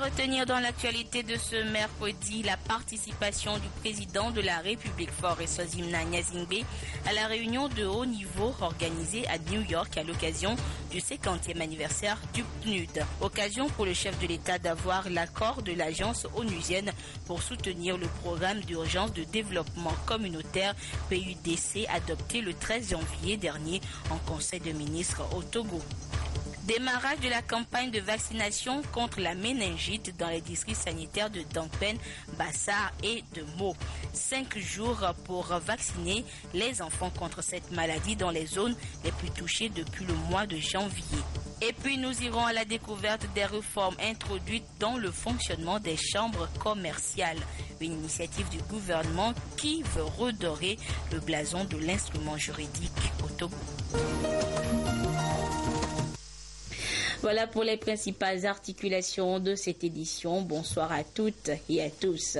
retenir dans l'actualité de ce mercredi, la participation du président de la République Faure Essozimna Gnazingbe à la réunion de haut niveau organisée à New York à l'occasion du 50e anniversaire du PNUD. Occasion pour le chef de l'État d'avoir l'accord de l'agence onusienne pour soutenir le programme d'urgence de développement communautaire PUDC adopté le 13 janvier dernier en Conseil de ministres au Togo. Démarrage de la campagne de vaccination contre la méningite dans les districts sanitaires de Dangpen, Bassar et de Mo. 5 jours pour vacciner les enfants contre cette maladie dans les zones les plus touchées depuis le mois de janvier. Et puis nous irons à la découverte des réformes introduites dans le fonctionnement des chambres commerciales. Une initiative du gouvernement qui veut redorer le blason de l'instrument juridique au Togo. Voilà pour les principales articulations de cette édition. Bonsoir à toutes et à tous.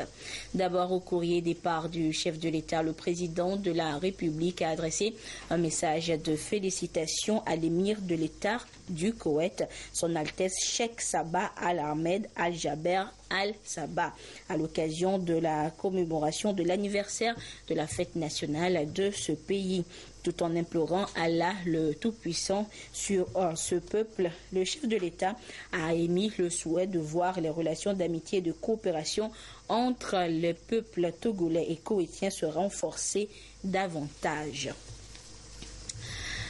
D'abord, au courrier départ du chef de l'État, le président de la République a adressé un message de félicitations à l'émir de l'État du Koweït, son Altesse Cheikh Sabah Al-Ahmed Al-Jaber Al-Sabah, à l'occasion de la commémoration de l'anniversaire de la fête nationale de ce pays. Tout en implorant Allah le Tout-Puissant sur ce peuple, le chef de l'État a émis le souhait de voir les relations d'amitié et de coopération entre les peuples togolais et koweïtiens se renforcer davantage.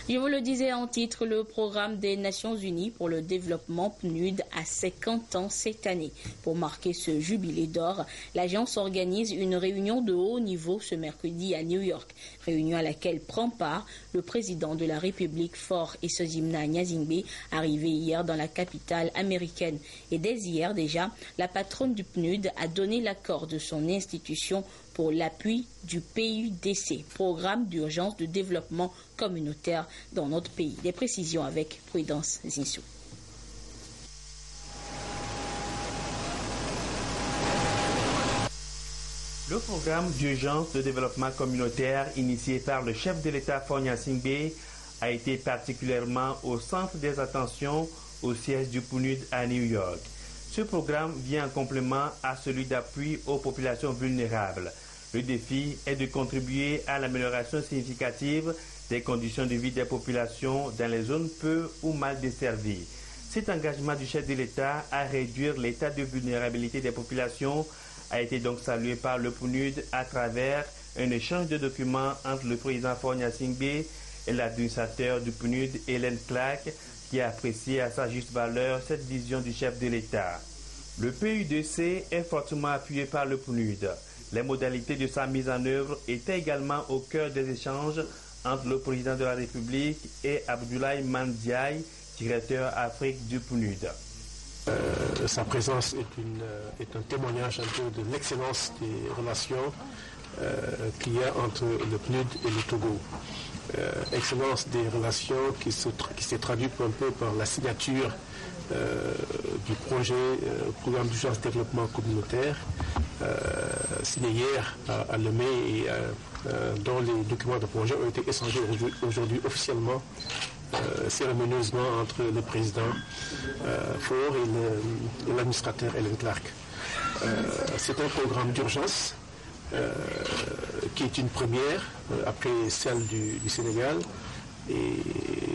Je vous le disais en titre, le programme des Nations Unies pour le développement PNUD a 50 ans cette année. Pour marquer ce jubilé d'or, l'agence organise une réunion de haut niveau ce mercredi à New York. Réunion à laquelle prend part le président de la République Faure Essozimna Gnazingbe, arrivé hier dans la capitale américaine. Et dès hier déjà, la patronne du PNUD a donné l'accord de son institution pour l'appui du PUDC, Programme d'urgence de développement communautaire dans notre pays. Des précisions avec Prudence Zinsou. Le programme d'urgence de développement communautaire initié par le chef de l'État Faure Gnazingbe a été particulièrement au centre des attentions au siège du PNUD à New York. Ce programme vient en complément à celui d'appui aux populations vulnérables. Le défi est de contribuer à l'amélioration significative des conditions de vie des populations dans les zones peu ou mal desservies. Cet engagement du chef de l'État à réduire l'état de vulnérabilité des populations a été donc salué par le PNUD à travers un échange de documents entre le président Faure Gnazingbe et l'administrateur du PNUD, Hélène Clark, qui a apprécié à sa juste valeur cette vision du chef de l'État. Le PUDC est fortement appuyé par le PNUD. Les modalités de sa mise en œuvre étaient également au cœur des échanges entre le président de la République et Abdoulaye Mandiaye, directeur Afrique du PNUD. Sa présence est un témoignage un peu de l'excellence des relations qu'il y a entre le PNUD et le Togo. Excellence des relations qui s'est traduite un peu par la signature du projet programme d'urgence de développement communautaire signé hier à Lomé et dont les documents de projet ont été échangés aujourd'hui officiellement cérémonieusement entre le président Faure et l'administrateur Hélène Clark. C'est un programme d'urgence qui est une première après celle du Sénégal. Et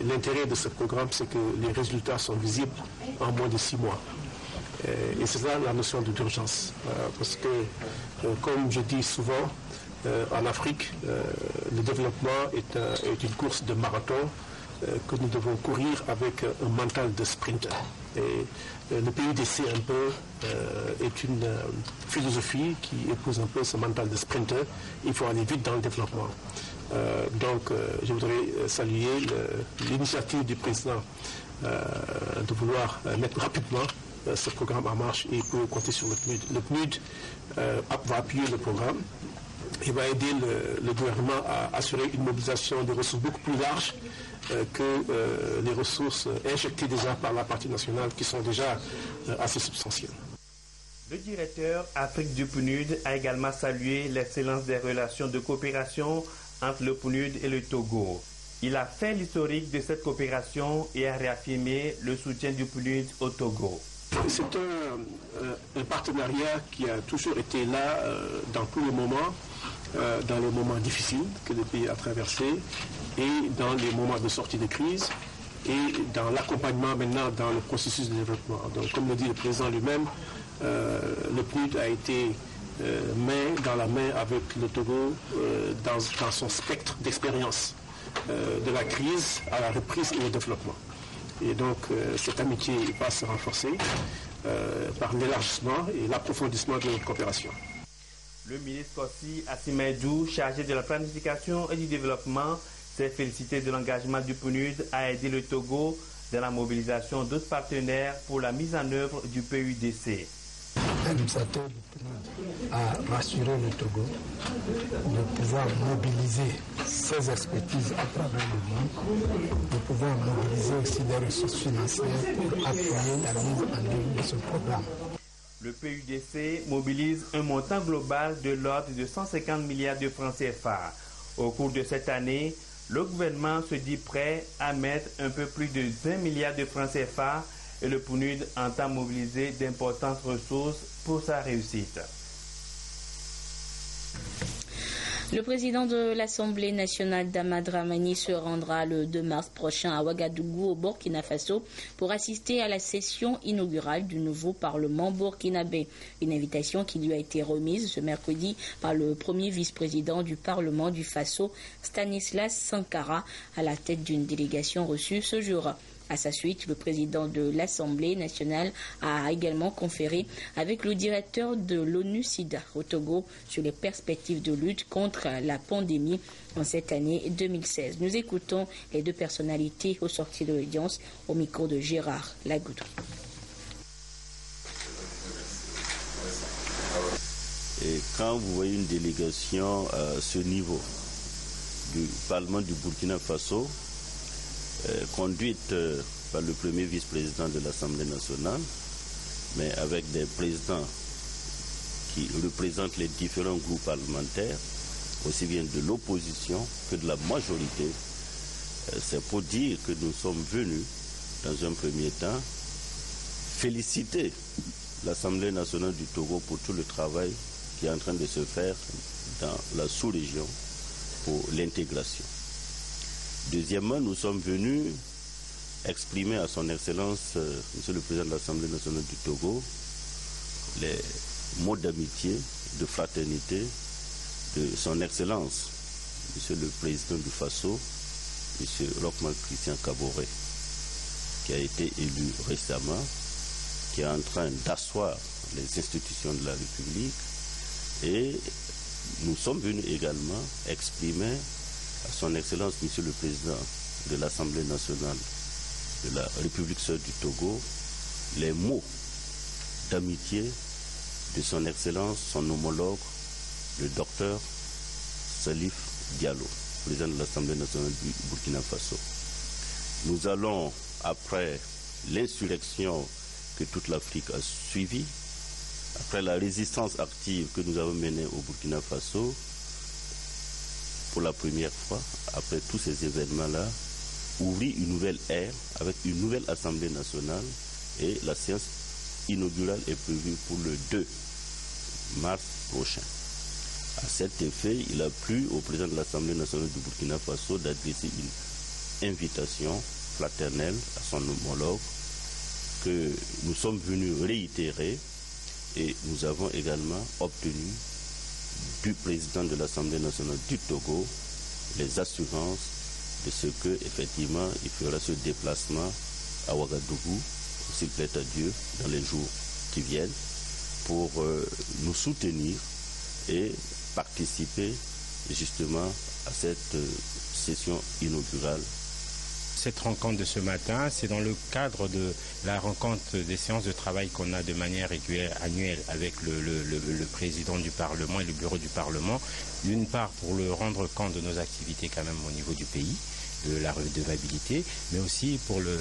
l'intérêt de ce programme, c'est que les résultats sont visibles en moins de 6 mois. Et c'est là la notion d'urgence. Parce que, comme je dis souvent, en Afrique, le développement est une course de marathon que nous devons courir avec un mental de sprinter. Et le PUDC un peu est une philosophie qui épouse un peu ce mental de sprinter. Il faut aller vite dans le développement. Donc je voudrais saluer l'initiative du président de vouloir mettre rapidement ce programme en marche et pour compter sur le PNUD. Le PNUD va appuyer le programme et va aider le gouvernement à assurer une mobilisation de ressources beaucoup plus large que les ressources injectées déjà par la partie nationale qui sont déjà assez substantielles. Le directeur Afrique du PNUD a également salué l'excellence des relations de coopération entre le PNUD et le Togo. Il a fait l'historique de cette coopération et a réaffirmé le soutien du PNUD au Togo. C'est un partenariat qui a toujours été là dans tous les moments, dans les moments difficiles que le pays a traversés et dans les moments de sortie de crise et dans l'accompagnement maintenant dans le processus de développement. Donc comme le dit le président lui-même, le PNUD a été main dans la main avec le Togo dans son spectre d'expérience de la crise à la reprise et au développement. Et donc cette amitié va se renforcer par l'élargissement et l'approfondissement de notre coopération. Le ministre Kossi Assimedou, chargé de la planification et du développement, s'est félicité de l'engagement du PNUD à aider le Togo dans la mobilisation d'autres partenaires pour la mise en œuvre du PUDC. Nous attendons à rassurer le Togo de pouvoir mobiliser ses expertises à travers le monde, de pouvoir mobiliser aussi des ressources financières pour appuyer la mise en œuvre de ce programme. Le PUDC mobilise un montant global de l'ordre de 150 milliards de francs CFA. Au cours de cette année, le gouvernement se dit prêt à mettre un peu plus de 20 milliards de francs CFA et le PNUD entend mobiliser d'importantes ressources pour sa réussite. Le président de l'Assemblée nationale, Dama Dramani, se rendra le 2 mars prochain à Ouagadougou, au Burkina Faso, pour assister à la session inaugurale du nouveau Parlement burkinabé. Une invitation qui lui a été remise ce mercredi par le premier vice-président du Parlement du Faso, Stanislas Sankara, à la tête d'une délégation reçue ce jour. À sa suite, le président de l'Assemblée nationale a également conféré avec le directeur de l'ONU-SIDA au Togo sur les perspectives de lutte contre la pandémie en cette année 2016. Nous écoutons les deux personnalités au sorti de l'audience au micro de Gérard Lagoudou. Et quand vous voyez une délégation à ce niveau du Parlement du Burkina Faso, conduite par le premier vice-président de l'Assemblée nationale, mais avec des présidents qui représentent les différents groupes parlementaires, aussi bien de l'opposition que de la majorité, c'est pour dire que nous sommes venus, dans un premier temps, féliciter l'Assemblée nationale du Togo pour tout le travail qui est en train de se faire dans la sous-région pour l'intégration. Deuxièmement, nous sommes venus exprimer à son Excellence, Monsieur le Président de l'Assemblée nationale du Togo, les mots d'amitié, de fraternité de son Excellence, Monsieur le Président du Faso, Monsieur Rochmark Christian Kaboré, qui a été élu récemment, qui est en train d'asseoir les institutions de la République, et nous sommes venus également exprimer à son Excellence, Monsieur le Président de l'Assemblée nationale de la République sœur du Togo, les mots d'amitié de son Excellence, son homologue, le docteur Salif Diallo, président de l'Assemblée nationale du Burkina Faso. Nous allons, après l'insurrection que toute l'Afrique a suivie, après la résistance active que nous avons menée au Burkina Faso, pour la première fois, après tous ces événements-là, ouvrir une nouvelle ère avec une nouvelle Assemblée nationale et la séance inaugurale est prévue pour le 2 mars prochain. À cet effet, il a plu au président de l'Assemblée nationale du Burkina Faso d'adresser une invitation fraternelle à son homologue que nous sommes venus réitérer et nous avons également obtenu du président de l'Assemblée nationale du Togo les assurances de ce que effectivement il fera ce déplacement à Ouagadougou, s'il plaît à Dieu, dans les jours qui viennent, pour nous soutenir et participer justement à cette session inaugurale. Cette rencontre de ce matin, c'est dans le cadre de la rencontre des séances de travail qu'on a de manière annuelle avec le président du Parlement et le bureau du Parlement. D'une part, pour le rendre compte de nos activités quand même au niveau du pays. la redevabilité, mais aussi pour le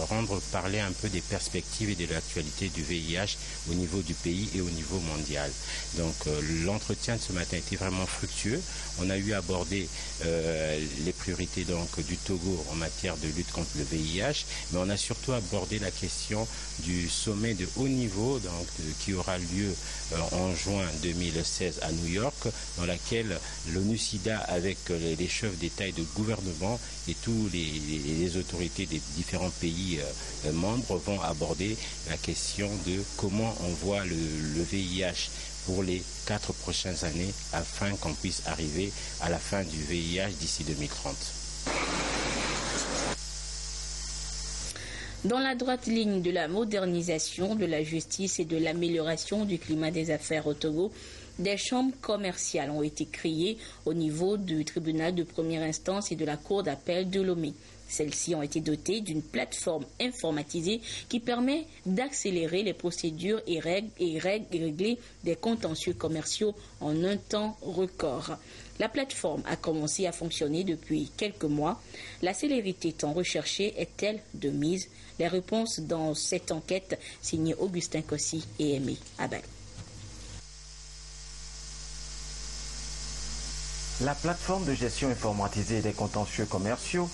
rendre parler un peu des perspectives et de l'actualité du VIH au niveau du pays et au niveau mondial. Donc l'entretien de ce matin était vraiment fructueux. On a eu abordé les priorités donc du Togo en matière de lutte contre le VIH, mais on a surtout abordé la question du sommet de haut niveau donc, qui aura lieu en juin 2016 à New York, dans laquelle l'ONU-SIDA avec les chefs d'État et de gouvernement et tous les autorités des différents pays membres vont aborder la question de comment on voit le VIH pour les 4 prochaines années afin qu'on puisse arriver à la fin du VIH d'ici 2030. Dans la droite ligne de la modernisation de la justice et de l'amélioration du climat des affaires au Togo, des chambres commerciales ont été créées au niveau du tribunal de première instance et de la cour d'appel de Lomé. Celles-ci ont été dotées d'une plateforme informatisée qui permet d'accélérer les procédures et régler des contentieux commerciaux en un temps record. La plateforme a commencé à fonctionner depuis quelques mois. La célérité tant recherchée est-elle de mise? Les réponses dans cette enquête signée Augustin Kossi et Aimé Abel. La plateforme de gestion informatisée des contentieux commerciaux,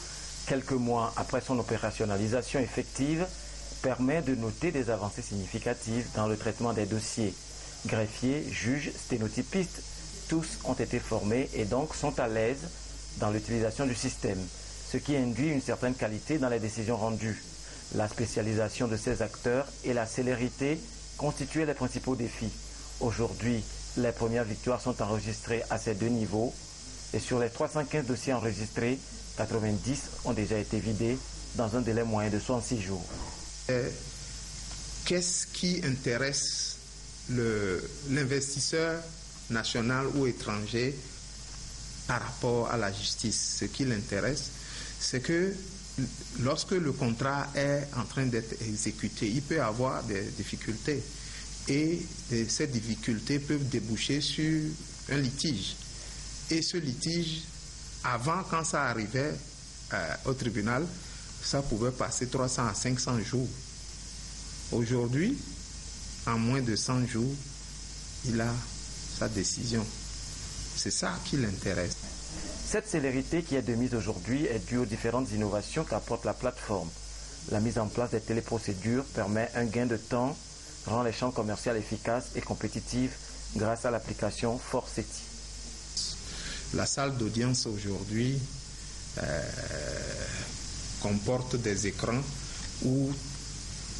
quelques mois après son opérationnalisation effective, permet de noter des avancées significatives dans le traitement des dossiers. Greffiers, juges, sténotypistes, tous ont été formés et donc sont à l'aise dans l'utilisation du système, ce qui induit une certaine qualité dans les décisions rendues. La spécialisation de ces acteurs et la célérité constituaient les principaux défis. Aujourd'hui, les premières victoires sont enregistrées à ces deux niveaux et sur les 315 dossiers enregistrés, 90 ont déjà été vidés dans un délai moyen de 66 jours. Qu'est-ce qui intéresse l'investisseur national ou étranger par rapport à la justice? Ce qui l'intéresse, c'est que lorsque le contrat est en train d'être exécuté, il peut y avoir des difficultés. Et ces difficultés peuvent déboucher sur un litige. Et ce litige, avant, quand ça arrivait au tribunal, ça pouvait passer 300 à 500 jours. Aujourd'hui, en moins de 100 jours, il a sa décision. C'est ça qui l'intéresse. Cette célérité qui est de mise aujourd'hui est due aux différentes innovations qu'apporte la plateforme. La mise en place des téléprocédures permet un gain de temps, rend les chambres commerciales efficaces et compétitives grâce à l'application Forseti. La salle d'audience aujourd'hui comporte des écrans où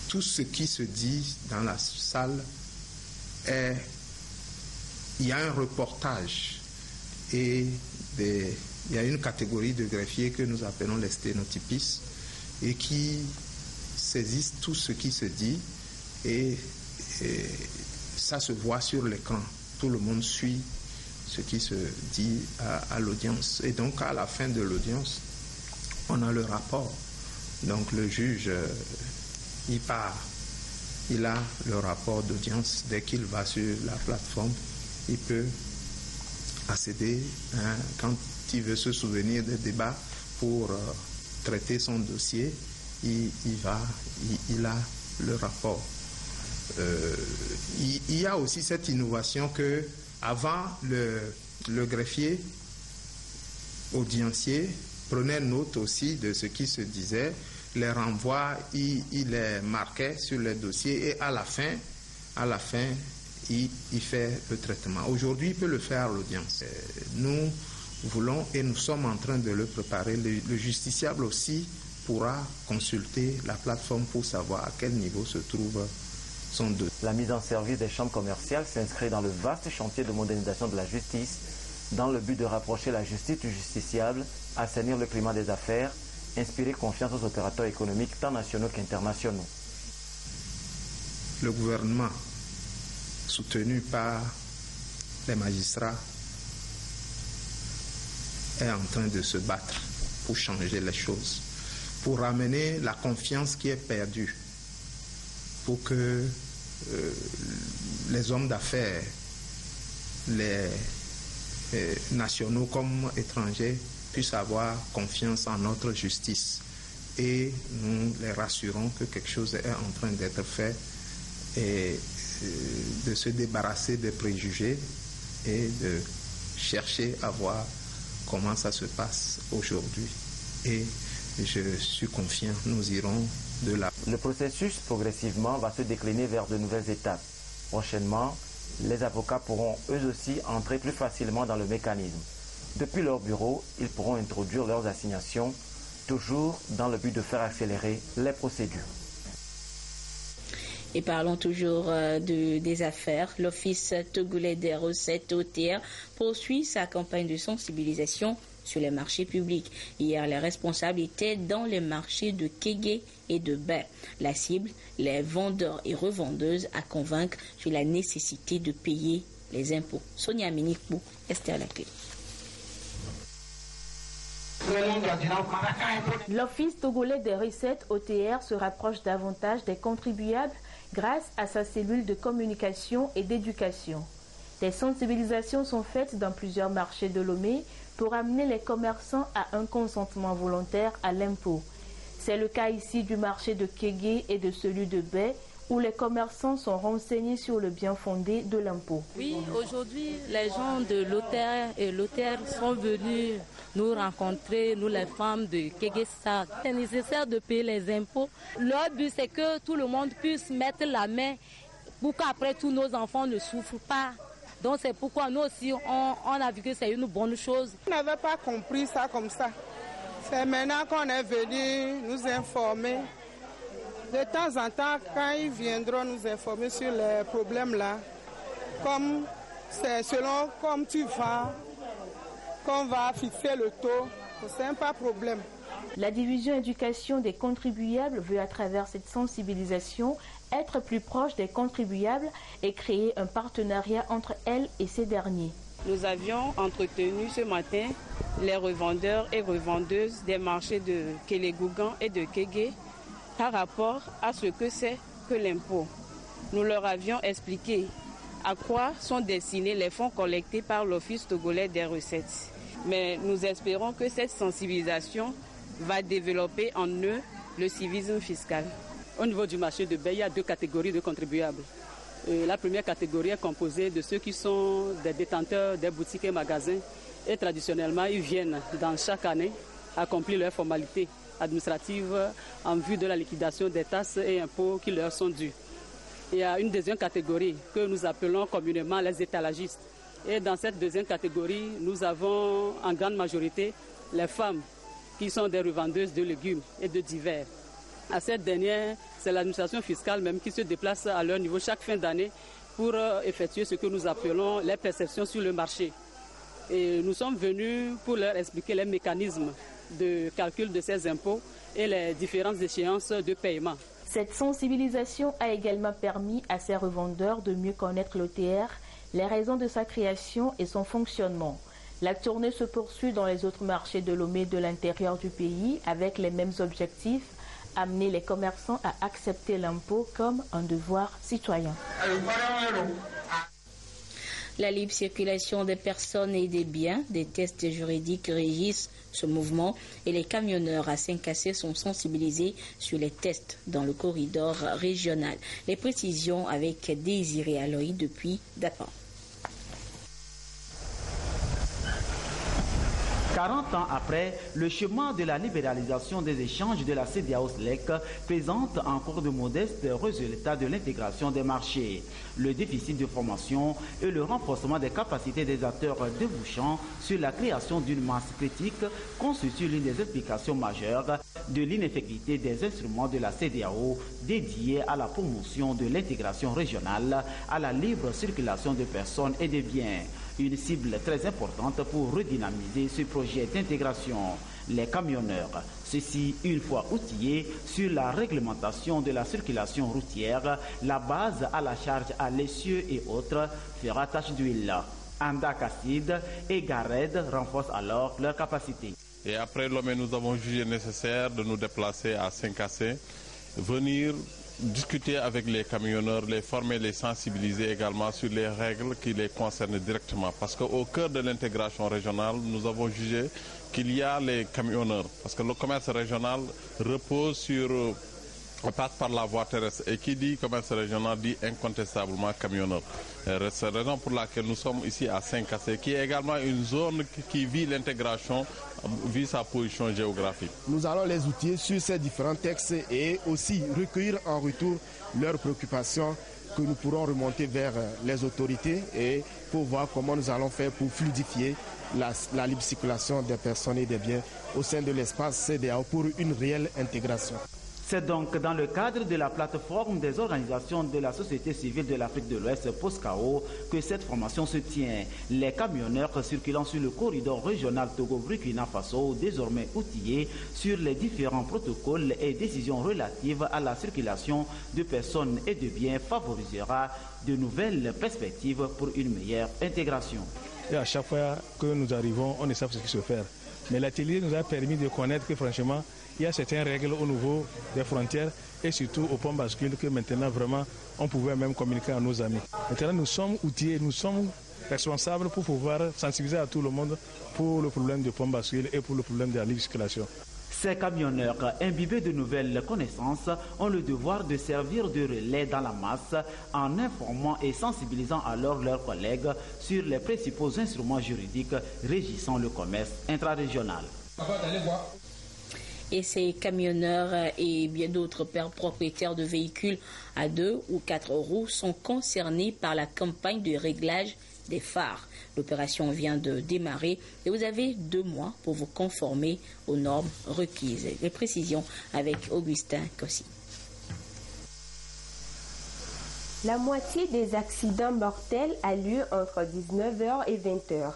tout ce qui se dit dans la salle il y a un reportage et il y a une catégorie de greffiers que nous appelons les sténotypistes et qui saisissent tout ce qui se dit et ça se voit sur l'écran. Tout le monde suit ce qui se dit à l'audience. Et donc, à la fin de l'audience, on a le rapport. Donc, le juge, il part. Il a le rapport d'audience. Dès qu'il va sur la plateforme, il peut accéder, quand il veut se souvenir des débats pour traiter son dossier, il a le rapport. Il y a aussi cette innovation que avant, le greffier audiencier prenait note aussi de ce qui se disait, les renvois, il les marquait sur les dossiers et à la fin, il fait le traitement. Aujourd'hui, il peut le faire à l'audience. Nous voulons et nous sommes en train de le préparer. Le justiciable aussi pourra consulter la plateforme pour savoir à quel niveau se trouve son dossier. La mise en service des chambres commerciales s'inscrit dans le vaste chantier de modernisation de la justice dans le but de rapprocher la justice du justiciable, assainir le climat des affaires, inspirer confiance aux opérateurs économiques tant nationaux qu'internationaux. Le gouvernement, soutenu par les magistrats, est en train de se battre pour changer les choses, pour ramener la confiance qui est perdue, pour que les hommes d'affaires, les nationaux comme étrangers, puissent avoir confiance en notre justice. Et nous les rassurons que quelque chose est en train d'être fait et de se débarrasser des préjugés et de chercher à voir comment ça se passe aujourd'hui. Et je suis confiant, nous irons de là. Le processus progressivement va se décliner vers de nouvelles étapes. Prochainement, les avocats pourront eux aussi entrer plus facilement dans le mécanisme. Depuis leur bureau, ils pourront introduire leurs assignations, toujours dans le but de faire accélérer les procédures. Et parlons toujours des affaires. L'Office togolais des recettes OTR poursuit sa campagne de sensibilisation sur les marchés publics. Hier, les responsables étaient dans les marchés de Kégué et de Baie. La cible, les vendeurs et revendeuses à convaincre sur la nécessité de payer les impôts. Sonia Minikbou, Esther Laclé. L'Office togolais des recettes OTR se rapproche davantage des contribuables grâce à sa cellule de communication et d'éducation. Des sensibilisations sont faites dans plusieurs marchés de Lomé pour amener les commerçants à un consentement volontaire à l'impôt. C'est le cas ici du marché de Kégué et de celui de Baie, où les commerçants sont renseignés sur le bien fondé de l'impôt. Oui, aujourd'hui, les gens de l'OTR et l'OTR sont venus nous rencontrer, nous les femmes de Kégué-Sa. C'est nécessaire de payer les impôts. Leur but, c'est que tout le monde puisse mettre la main pour qu'après tous nos enfants ne souffrent pas. Donc c'est pourquoi nous aussi, on a vu que c'est une bonne chose. On n'avait pas compris ça comme ça. C'est maintenant qu'on est venu nous informer. De temps en temps, quand ils viendront nous informer sur les problèmes là, comme c'est selon comme tu vends, qu'on va fixer le taux, c'est pas problème. La division éducation des contribuables veut à travers cette sensibilisation être plus proche des contribuables et créer un partenariat entre elle et ces derniers. Nous avions entretenu ce matin les revendeurs et revendeuses des marchés de Kélégougan et de Kégué par rapport à ce que c'est que l'impôt. Nous leur avions expliqué à quoi sont destinés les fonds collectés par l'Office togolais des recettes. Mais nous espérons que cette sensibilisation va développer en eux le civisme fiscal. Au niveau du marché de Baie, il y a deux catégories de contribuables. La première catégorie est composée de ceux qui sont des détenteurs des boutiques et magasins. Et traditionnellement, ils viennent dans chaque année accomplir leurs formalités administratives en vue de la liquidation des taxes et impôts qui leur sont dus. Il y a une deuxième catégorie que nous appelons communément les étalagistes. Et dans cette deuxième catégorie, nous avons en grande majorité les femmes qui sont des revendeuses de légumes et de divers. À cette dernière, c'est l'administration fiscale même qui se déplace à leur niveau chaque fin d'année pour effectuer ce que nous appelons les perceptions sur le marché. Et nous sommes venus pour leur expliquer les mécanismes de calcul de ces impôts et les différentes échéances de paiement. Cette sensibilisation a également permis à ces revendeurs de mieux connaître l'OTR, les raisons de sa création et son fonctionnement. La tournée se poursuit dans les autres marchés de Lomé de l'intérieur du pays avec les mêmes objectifs, amener les commerçants à accepter l'impôt comme un devoir citoyen. La libre circulation des personnes et des biens, des tests juridiques régissent ce mouvement et les camionneurs à Saint-Cassé sont sensibilisés sur les tests dans le corridor régional. Les précisions avec Désiré Aloï depuis Dapan. 40 ans après, le chemin de la libéralisation des échanges de la CEDEAO-SLEC présente encore de modestes résultats de l'intégration des marchés. Le déficit de formation et le renforcement des capacités des acteurs débouchant sur la création d'une masse critique constituent l'une des explications majeures de l'ineffectivité des instruments de la CEDEAO dédiés à la promotion de l'intégration régionale, à la libre circulation de personnes et de biens. Une cible très importante pour redynamiser ce projet d'intégration. Les camionneurs, ceux-ci une fois outillés sur la réglementation de la circulation routière, la base à la charge à l'essieu et autres fera tache d'huile. Anda Kassid et Gared renforcent alors leur capacité. Et après Lomé, nous avons jugé nécessaire de nous déplacer à Saint-Cassé, venir discuter avec les camionneurs, les former, les sensibiliser également sur les règles qui les concernent directement. Parce qu'au cœur de l'intégration régionale, nous avons jugé qu'il y a les camionneurs. Parce que le commerce régional repose sur... On passe par la voie terrestre et qui dit commerce régional dit incontestablement camionneur. C'est la raison pour laquelle nous sommes ici à Saint-Cassé, qui est également une zone qui vit l'intégration, vit sa position géographique. Nous allons les outiller sur ces différents textes et aussi recueillir en retour leurs préoccupations que nous pourrons remonter vers les autorités et pour voir comment nous allons faire pour fluidifier la libre circulation des personnes et des biens au sein de l'espace CEDEAO pour une réelle intégration. C'est donc dans le cadre de la plateforme des organisations de la société civile de l'Afrique de l'Ouest, POSCAO, que cette formation se tient. Les camionneurs circulant sur le corridor régional Togo-Burkina Faso, désormais outillés sur les différents protocoles et décisions relatives à la circulation de personnes et de biens, favorisera de nouvelles perspectives pour une meilleure intégration. Et à chaque fois que nous arrivons, on ne sait pas ce qui se fait. Mais l'atelier nous a permis de connaître que franchement, il y a certaines règles au niveau des frontières et surtout au pont bascule que maintenant vraiment on pouvait même communiquer à nos amis. Maintenant nous sommes outillés, nous sommes responsables pour pouvoir sensibiliser à tout le monde pour le problème du pont bascule et pour le problème de la libre circulation. Ces camionneurs imbibés de nouvelles connaissances ont le devoir de servir de relais dans la masse en informant et sensibilisant alors leurs collègues sur les principaux instruments juridiques régissant le commerce intrarégional. Et ces camionneurs et bien d'autres pères propriétaires de véhicules à 2 ou 4 roues sont concernés par la campagne de réglage des phares. L'opération vient de démarrer et vous avez 2 mois pour vous conformer aux normes requises. Les précisions avec Augustin Kossi. La moitié des accidents mortels a lieu entre 19h et 20h.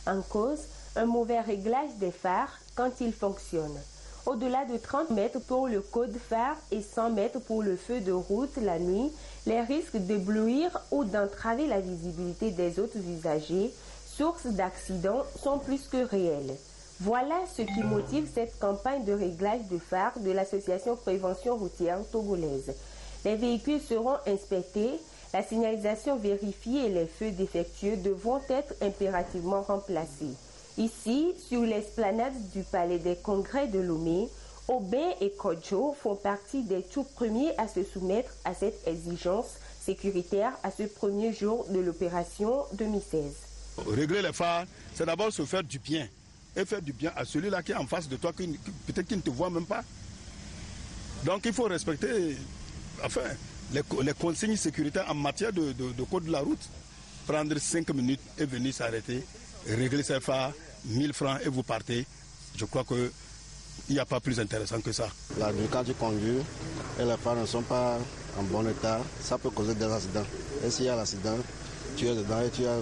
En cause, un mauvais réglage des phares quand ils fonctionnent. Au-delà de 30 mètres pour le code phare et 100 mètres pour le feu de route la nuit, les risques d'éblouir ou d'entraver la visibilité des autres usagers, source d'accidents, sont plus que réels. Voilà ce qui motive cette campagne de réglage de phare de l'association Prévention routière togolaise. Les véhicules seront inspectés, la signalisation vérifiée et les feux défectueux devront être impérativement remplacés. Ici, sur l'esplanade du Palais des Congrès de Lomé, Aubin et Kodjo font partie des tout premiers à se soumettre à cette exigence sécuritaire à ce premier jour de l'opération 2016. Régler les phares, c'est d'abord se faire du bien. Et faire du bien à celui-là qui est en face de toi, peut-être qu'il ne te voit même pas. Donc il faut respecter les consignes sécuritaires en matière de code de la route. Prendre 5 minutes et venir s'arrêter. Régler ces phares, 1000 francs et vous partez. Je crois qu'il n'y a pas plus intéressant que ça. La nuit, quand tu conduis et les phares ne sont pas en bon état, ça peut causer des accidents. Et s'il y a l'accident, tu es dedans et tu as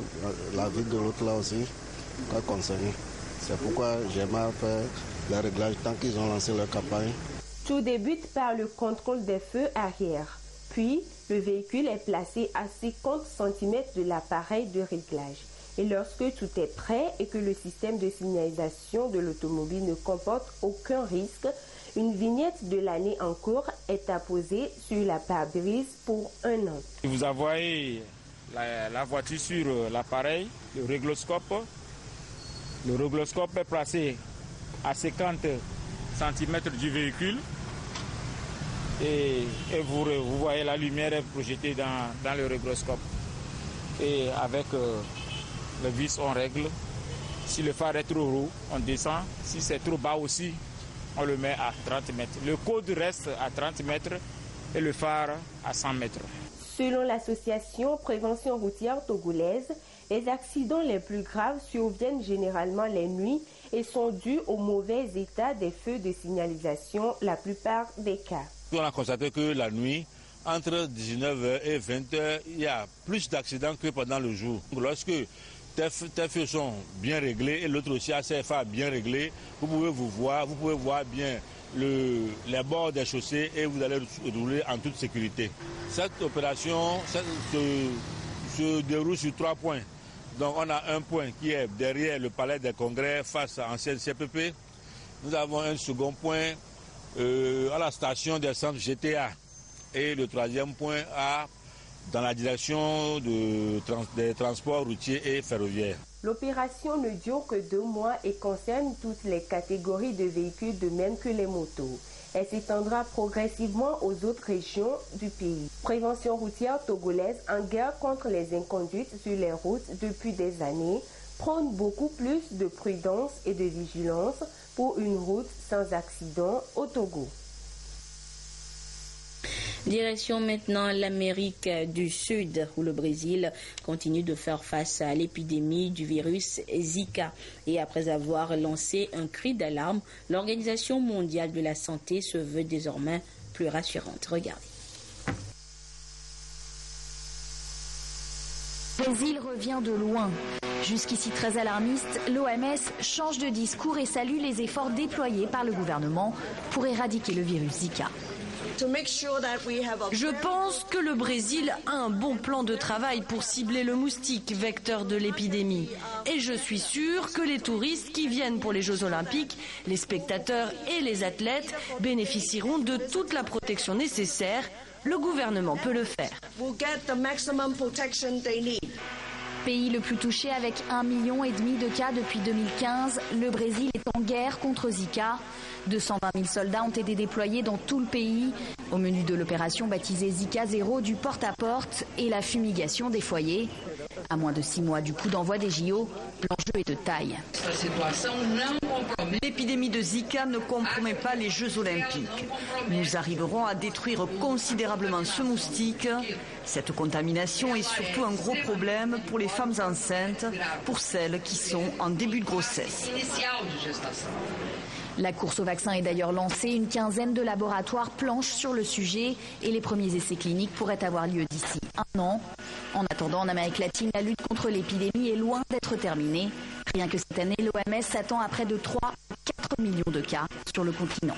la vie de l'autre là aussi concernée. C'est pourquoi j'aimerais faire les réglages tant qu'ils ont lancé leur campagne. Tout débute par le contrôle des feux arrière. Puis, le véhicule est placé à 50 cm de l'appareil de réglage. Et lorsque tout est prêt et que le système de signalisation de l'automobile ne comporte aucun risque, une vignette de l'année en cours est apposée sur la pare-brise pour 1 an. Vous envoyez la voiture sur l'appareil, le régloscope. Le régloscope est placé à 50 cm du véhicule et vous voyez la lumière est projetée dans le régloscope. Et avec le vis, on règle. Si le phare est trop haut, on descend. Si c'est trop bas aussi, on le met à 30 mètres. Le code reste à 30 mètres et le phare à 100 mètres. Selon l'association Prévention routière togolaise, les accidents les plus graves surviennent généralement les nuits et sont dus au mauvais état des feux de signalisation la plupart des cas. On a constaté que la nuit, entre 19h et 20h, il y a plus d'accidents que pendant le jour. Lorsque tes feux sont bien réglés et l'autre aussi a ses phares bien réglés, vous pouvez voir bien les bords des chaussées et vous allez rouler en toute sécurité. Cette opération se déroule sur 3 points. Donc on a un point qui est derrière le palais des congrès face à l'ancienne CPP. Nous avons un second point à la station des centres GTA Et le troisième point dans la direction des transports routiers et ferroviaires. L'opération ne dure que 2 mois et concerne toutes les catégories de véhicules de même que les motos. Elle s'étendra progressivement aux autres régions du pays. Prévention routière togolaise en guerre contre les inconduites sur les routes depuis des années prône beaucoup plus de prudence et de vigilance pour une route sans accident au Togo. Direction maintenant l'Amérique du Sud, où le Brésil continue de faire face à l'épidémie du virus Zika. Et après avoir lancé un cri d'alarme, l'Organisation mondiale de la santé se veut désormais plus rassurante. Regardez. Le Brésil revient de loin. Jusqu'ici très alarmiste, l'OMS change de discours et salue les efforts déployés par le gouvernement pour éradiquer le virus Zika. Je pense que le Brésil a un bon plan de travail pour cibler le moustique, vecteur de l'épidémie. Et je suis sûre que les touristes qui viennent pour les Jeux Olympiques, les spectateurs et les athlètes bénéficieront de toute la protection nécessaire. Le gouvernement peut le faire. Pays le plus touché avec 1,5 million de cas depuis 2015, le Brésil est en guerre contre Zika. 220 000 soldats ont été déployés dans tout le pays. Au menu de l'opération baptisée Zika Zéro, du porte-à-porte et la fumigation des foyers. À moins de 6 mois du coup d'envoi des JO, l'enjeu est de taille. L'épidémie de Zika ne compromet pas les Jeux Olympiques. Nous arriverons à détruire considérablement ce moustique. Cette contamination est surtout un gros problème pour les femmes enceintes, pour celles qui sont en début de grossesse. La course au vaccin est d'ailleurs lancée. Une quinzaine de laboratoires planchent sur le sujet et les premiers essais cliniques pourraient avoir lieu d'ici 1 an. En attendant, en Amérique latine, la lutte contre l'épidémie est loin d'être terminée. Rien que cette année, l'OMS s'attend à près de 3 à 4 millions de cas sur le continent.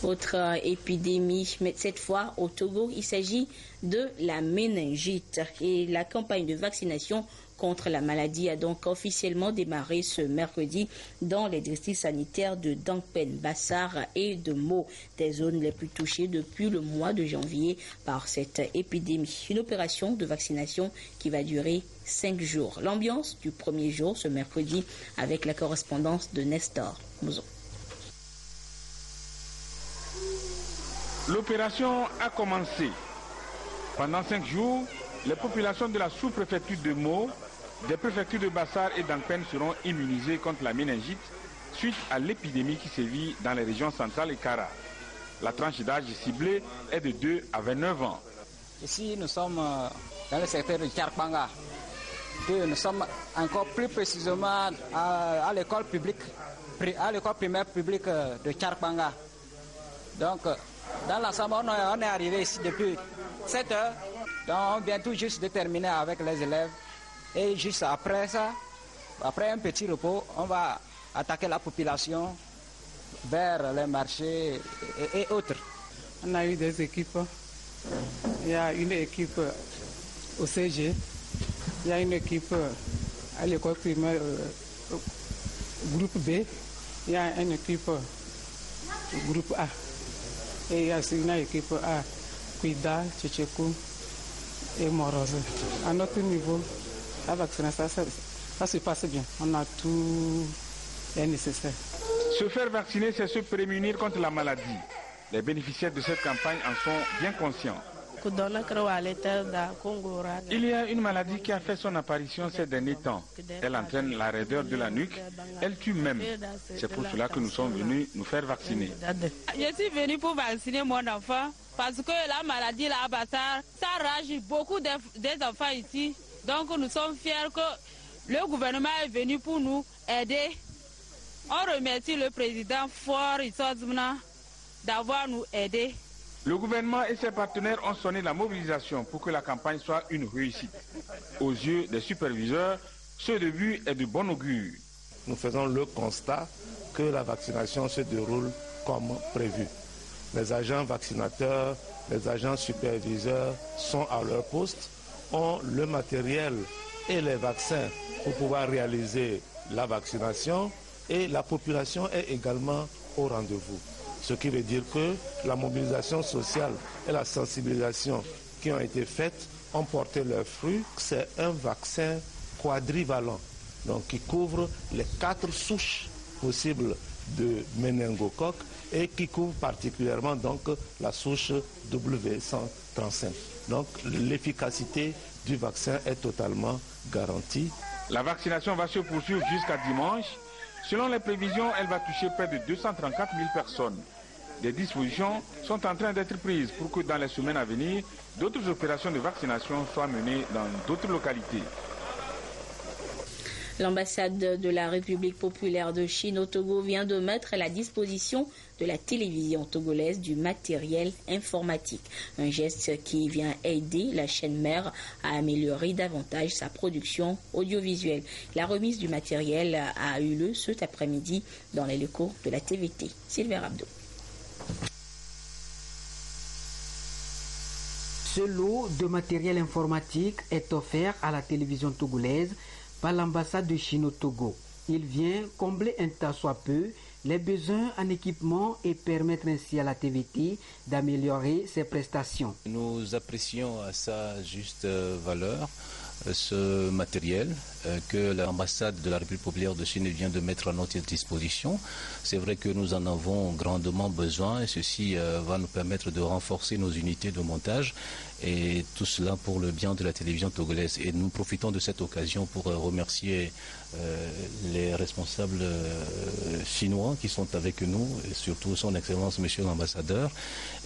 Autre épidémie, mais cette fois au Togo, il s'agit de la méningite. Et la campagne de vaccination contre la maladie a donc officiellement démarré ce mercredi dans les districts sanitaires de Dangpen, Bassar et de Mo, des zones les plus touchées depuis le mois de janvier par cette épidémie. Une opération de vaccination qui va durer 5 jours. L'ambiance du premier jour ce mercredi avec la correspondance de Nestor Mouzon. L'opération a commencé. Pendant 5 jours, les populations de la sous-préfecture de Mo, des préfectures de Bassar et d'Angpen seront immunisées contre la méningite suite à l'épidémie qui sévit dans les régions centrales et Kara. La tranche d'âge ciblée est de 2 à 29 ans. Ici, nous sommes dans le secteur de Tcharkbanga. Nous sommes encore plus précisément à l'école publique, à l'école primaire publique de Tcharkbanga. Donc, dans l'ensemble, on est arrivé ici depuis 7 heures. Donc, on vient tout juste de terminer avec les élèves. Et juste après ça, après un petit repos, on va attaquer la population vers les marchés et autres. On a eu des équipes. Il y a une équipe au CG. Il y a une équipe à l'école primaire groupe B. Il y a une équipe groupe A. Et il y a aussi une équipe à Kuida, Tchétchékou et Morose. À notre niveau, la vaccination, ça se passe bien. On a tout nécessaire. Se faire vacciner, c'est se prémunir contre la maladie. Les bénéficiaires de cette campagne en sont bien conscients. Il y a une maladie qui a fait son apparition ces derniers temps. Elle entraîne la raideur de la nuque, elle tue même. C'est pour cela que nous sommes venus nous faire vacciner. Je suis venu pour vacciner mon enfant parce que la maladie là à Bassar, ça rage beaucoup des enfants ici. Donc nous sommes fiers que le gouvernement est venu pour nous aider. On remercie le président Fort Issozmna d'avoir nous aidés. Le gouvernement et ses partenaires ont sonné la mobilisation pour que la campagne soit une réussite. Aux yeux des superviseurs, ce début est de bon augure. Nous faisons le constat que la vaccination se déroule comme prévu. Les agents vaccinateurs, les agents superviseurs sont à leur poste, ont le matériel et les vaccins pour pouvoir réaliser la vaccination et la population est également au rendez-vous. Ce qui veut dire que la mobilisation sociale et la sensibilisation qui ont été faites ont porté leurs fruits. C'est un vaccin quadrivalent, donc qui couvre les 4 souches possibles de méningocoque et qui couvre particulièrement donc la souche W135. Donc l'efficacité du vaccin est totalement garantie. La vaccination va se poursuivre jusqu'à dimanche. Selon les prévisions, elle va toucher près de 234 000 personnes. Des dispositions sont en train d'être prises pour que dans les semaines à venir, d'autres opérations de vaccination soient menées dans d'autres localités. L'ambassade de la République populaire de Chine au Togo vient de mettre à la disposition de la télévision togolaise du matériel informatique. Un geste qui vient aider la chaîne mère à améliorer davantage sa production audiovisuelle. La remise du matériel a eu lieu cet après-midi dans les locaux de la TVT. Sylvain Abdo. Ce lot de matériel informatique est offert à la télévision togolaise par l'ambassade de Chine au Togo. Il vient combler un tant soit peu les besoins en équipement et permettre ainsi à la TVT d'améliorer ses prestations. Nous apprécions à sa juste valeur ce matériel que l'ambassade de la République populaire de Chine vient de mettre à notre disposition. C'est vrai que nous en avons grandement besoin et ceci va nous permettre de renforcer nos unités de montage et tout cela pour le bien de la télévision togolaise. Et nous profitons de cette occasion pour remercier les responsables chinois qui sont avec nous, et surtout son Excellence Monsieur l'ambassadeur,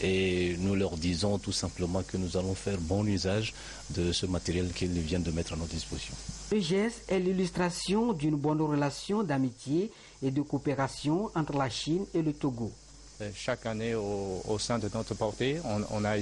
et nous leur disons tout simplement que nous allons faire bon usage de ce matériel qu'ils viennent de mettre à notre disposition. Le geste est l'illustration d'une bonne relation d'amitié et de coopération entre la Chine et le Togo. Chaque année, au sein de notre portée, on a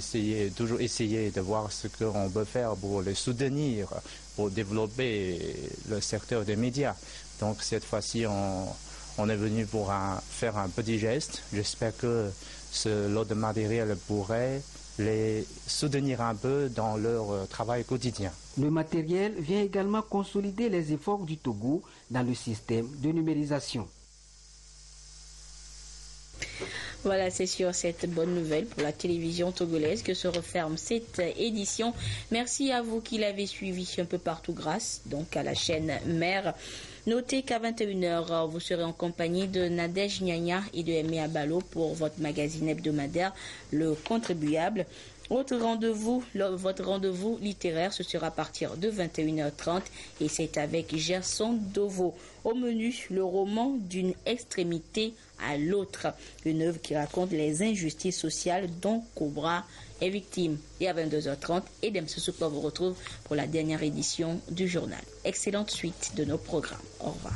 toujours essayé de voir ce qu'on peut faire pour les soutenir, pour développer le secteur des médias. Donc cette fois-ci, on est venu pour faire un petit geste. J'espère que ce lot de matériel pourrait les soutenir un peu dans leur travail quotidien. Le matériel vient également consolider les efforts du Togo dans le système de numérisation. Voilà, c'est sur cette bonne nouvelle pour la télévision togolaise que se referme cette édition. Merci à vous qui l'avez suivi un peu partout grâce donc à la chaîne mère. Notez qu'à 21h, vous serez en compagnie de Nadège Nyanya et de Aimé Abalo pour votre magazine hebdomadaire Le Contribuable. Votre rendez-vous littéraire, ce sera à partir de 21h30 et c'est avec Gerson Dovo. Au menu, le roman d'une extrémité à l'autre, une œuvre qui raconte les injustices sociales dont Cobra est victime. Et à 22h30, Edem Sousoupa vous retrouve pour la dernière édition du journal. Excellente suite de nos programmes. Au revoir.